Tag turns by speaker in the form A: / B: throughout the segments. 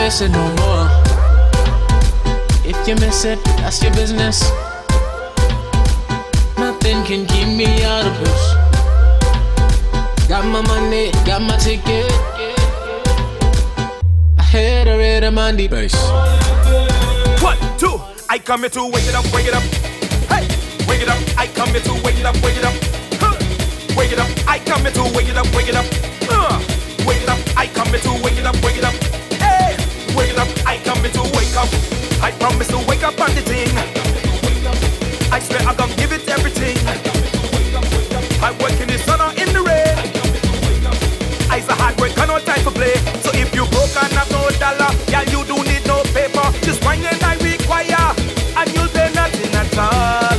A: miss it no more. If you miss it, that's your business. Nothing can keep me out of this. Got my money, got my ticket. I had a rhythm on the bass.
B: 1, 2, I come here to wake it up, wake it up. Hey, wake it up, I come here to wake it up, wake it up. Wake it up, I come here to wake it up, wake it up. Wake it up, I come here to wake it up, wake it up. Hey, wake it up, I come here to wake up. I promise to wake up on the thing. I swear I'm gonna give it everything. I work in the sun or in the rain. I's a hard work, no time for play. So if you broke and have no dollar, yeah, you do need no paper. Just wine and I require, and you'll pay nothing at all.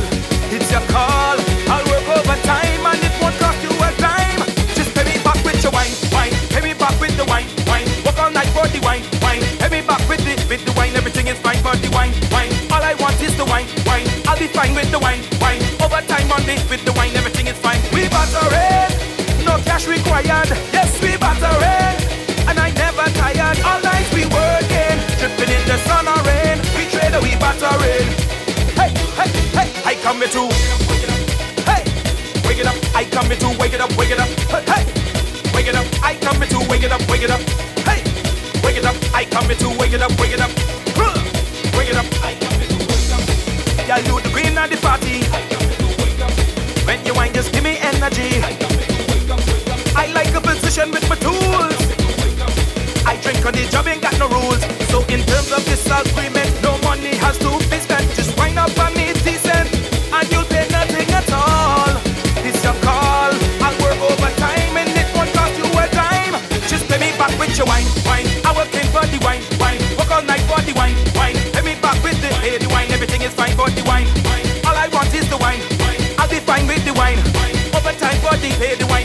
B: It's your call. I'll work overtime and it won't cost you a dime. Just pay me back with your wine, wine. Pay me back with the wine, wine. Work all night for the wine, wine. Pay me back with the wine. Everything is fine for the wine, wine. All I want is the wine, wine. I'll be fine with the wine, wine. Overtime on this with the wine, everything is fine. We battering, no cash required. Yes, we battering, and I never tired. All night we working, dripping in the sun or rain. We trade or we battering. Hey, hey, hey, I come here to hey, wake it up. I come here to wake it up, wake it up. Hey, wake it up. I come here to wake it up, wake it up. Hey, wake it up. I come here to wake it up, wake it up. Wake it up. I come here to wake up. Yeah, you the queen of the party. When you wine, just give me energy. I like a position with my tools. I drink on the job, ain't got no rules. So in terms of this agreement, no money has to be spent. Just wind up on me decent, and you'll pay nothing at all. It's your call. I'll work overtime, and it won't cost you a dime. Just pay me back with your wine, wine. I work in for the wine, wine. Work all night for the wine, wine. Pay me back with the wine. Everything is fine for the wine. All I want is the wine. I'll be fine with the wine. Overtime for the wine.